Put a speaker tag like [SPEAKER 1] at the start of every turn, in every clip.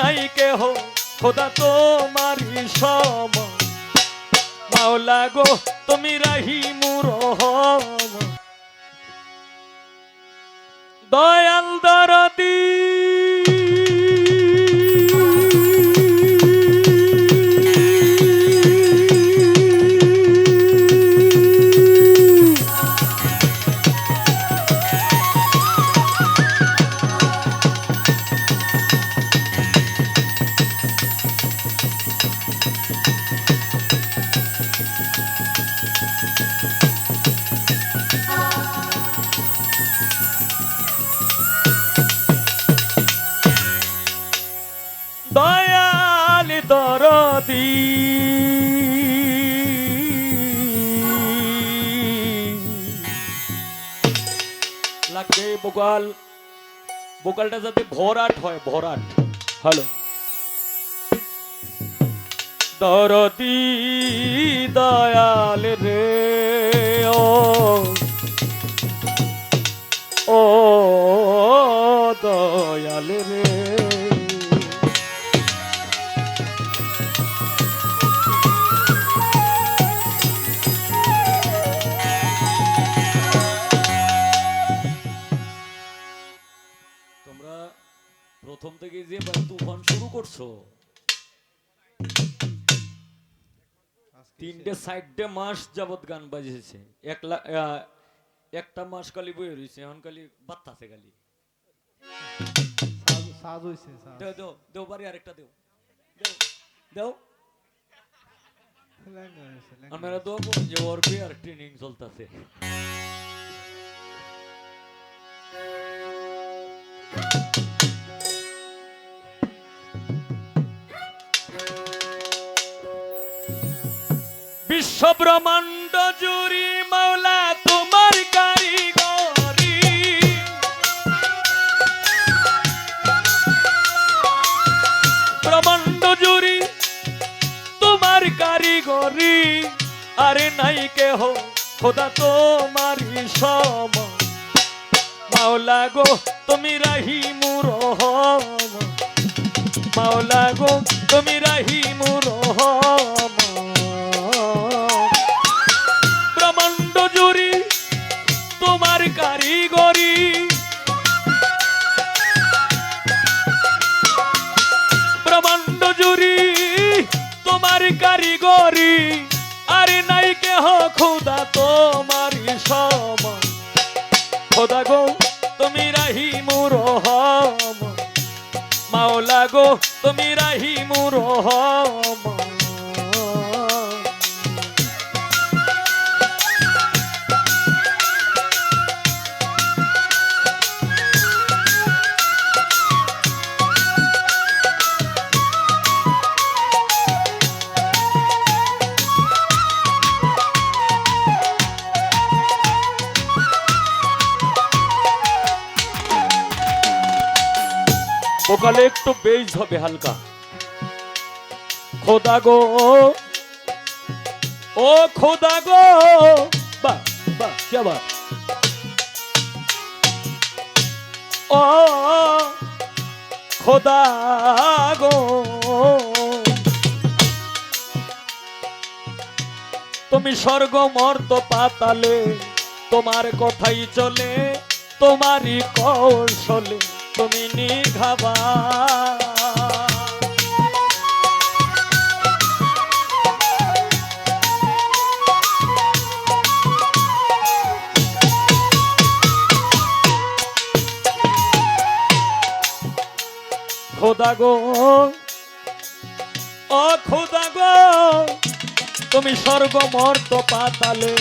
[SPEAKER 1] নাই কেহ খোদা তোমারই সমান। মাওলা গো তুমি রাহিমুর রহমান, দয়াল দরদী। দয়াল দরদী লাগবে বোকাল, বোকালটা যাতে ভরাট হয়, ভরাট। হ্যালো দরদী দয়াল রে ও ও দয়াল রে। তোমরা প্রথম থেকে যে তুফান শুরু করছো, তিনটে সাইডে মাস যাবত গান বাজেছে, একটা মাস খালি বই রয়েছে, এখন খালি বাত্তাছে খালি। দেও দেও দেও বাড়ি আরেকটা দেও দেও দেও। আমরা তো যে ওর আর ট্রেনিং চলতেছে। বিশ্ব ব্রহ্মাণ্ড জুড়ি মাওলা তোমার কারিগরি, ব্রহ্মাণ্ড জুড়ি তোমার কারিগরি। আরে নাই কেহ খোদা তোমারই সমান। মাওলা গো তুমি রাহিমুর রহমান, মাওলা গো তুমি রাহিমুর রহমান। ব্রহ্মাণ্ড জুড়ি তোমার কারিগরি, ব্রহ্মাণ্ড জুড়ি তোমার কারিগরি। আরে নাই কেহ খোদা তোমারই সমান। খোদা গো তুমি রাহিমুর রহমান, মাওলা গো তুমি রাহিমুর রহমান। ভোকালে একটু বেস হবে হালকা। খোদা গো ও খোদা গো, বাহ বাহ কি বাত। ও খোদা গো তুমি স্বর্গ মর্ত পাতালে তোমার কথাই চলে, তোমারই কৌশলে তুমি নিঘাবা। খোদা গো ও খোদা গো তুমি স্বর্গ মর্ত পাতালে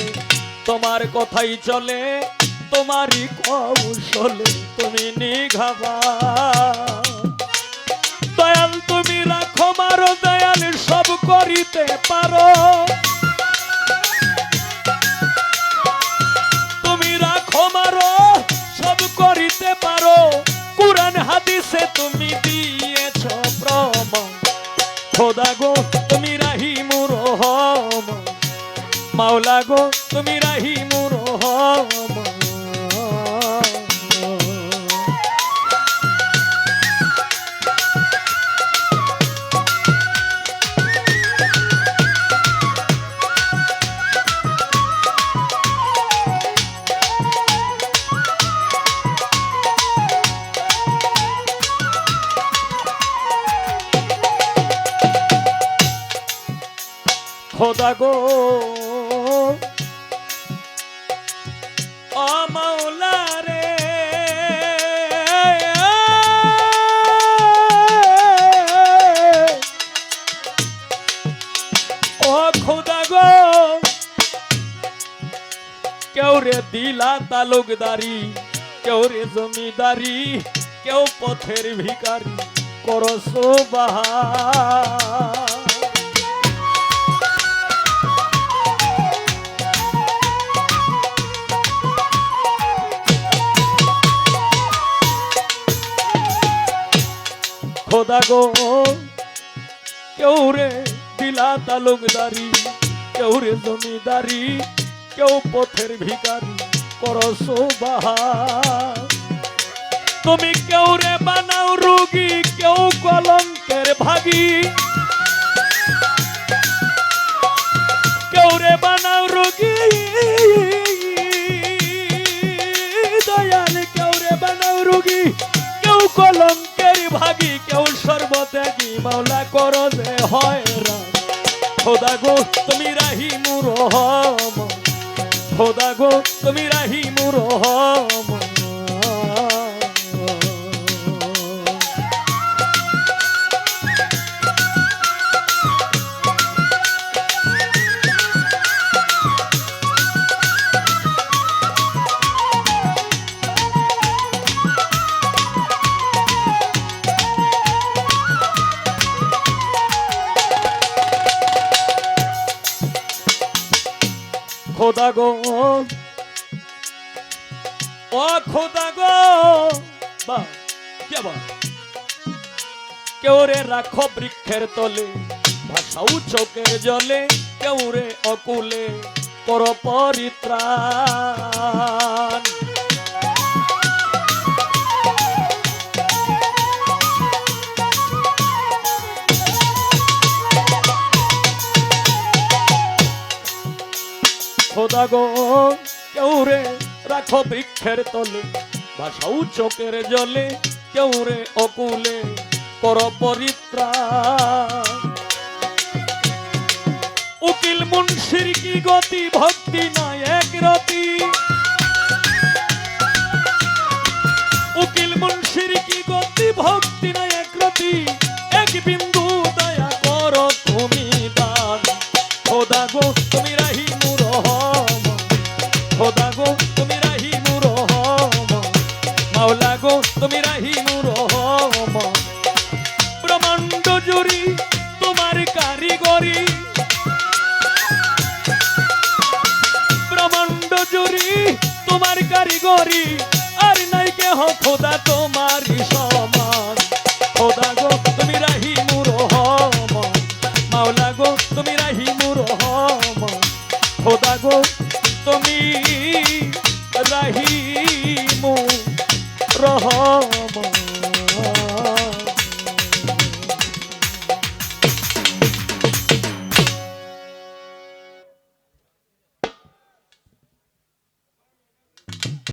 [SPEAKER 1] তোমার কথাই চলে, তোমারই কৌশলে তুমি নিঘাবা। দয়াল তুমি রাখো মারো, দয়াল সব করিতে পারো। তুমি রাখো মারো সব করিতে পারো, কুরআন হাদিসে তুমি দিয়েছ প্রমাণ। খোদা গো তুমি রাহিমুর রহমান, মাওলা গো তুমি রাহিমুর রহমান। খোদা গো ও মাওলা রে ও খোদা গো কেউ রে দিলা তালুকদারি কেউ রে জমিদারি কেউ পথের ভিখারি করো সুবহান খোদা গো কেউ রে দিলা তালুকদারি কেউ রে জমিদারি কেউ পথের ভিখারি করো সুবহান তুমি কেউ রে বানাও রোগী কেউ কলঙ্কের ভাগী কেউ রে বানাও রোগী দয়াল কেউ রে বানাও রোগী কেউ কলঙ্কের ভাগী কেউ সর্বত্যাগী মাওলা করো যে হয় রাম খোদা গো তুমি রাহিমুর রহম খোদা গো তুমি রাহিমুর রহম খোদা গো ও খোদা গো বা কে বা কেউ রে রাখো বৃক্ষের তলে ভাষাও চোখের জলে কেউ রে অকুলে কর পরিত্রাণ খোদা গো কেউ রে রাখো বৃক্ষের তলে ভাষাও চোখের জলে কেউ রে অকুলে কর পরিত্রাণ উকিল মুন্সির কি গতি ভক্তি নয় এক রতি উকিল মুন্সির কি গতি ভক্তি নয় এক রতি এক বিন্দু দয়া করো তুমি দান খোদা গো তুমি রাহিমুর রহম খোদা গো তুমি রাহিমুর রহম মাওলা গো তুমি রাহিমুর রহম ব্রহ্মাণ্ড জুড়ি তোমার কারিগরি ব্রহ্মাণ্ড জুড়ি তোমার কারিগরি আর নাই কেহ খোদা তোমারই সমান খোদা গো তুমি রাহিমুর রহম মাওলা গো তুমি রাহিমুর রহম খোদা গো তুমি রাহিমুর রহম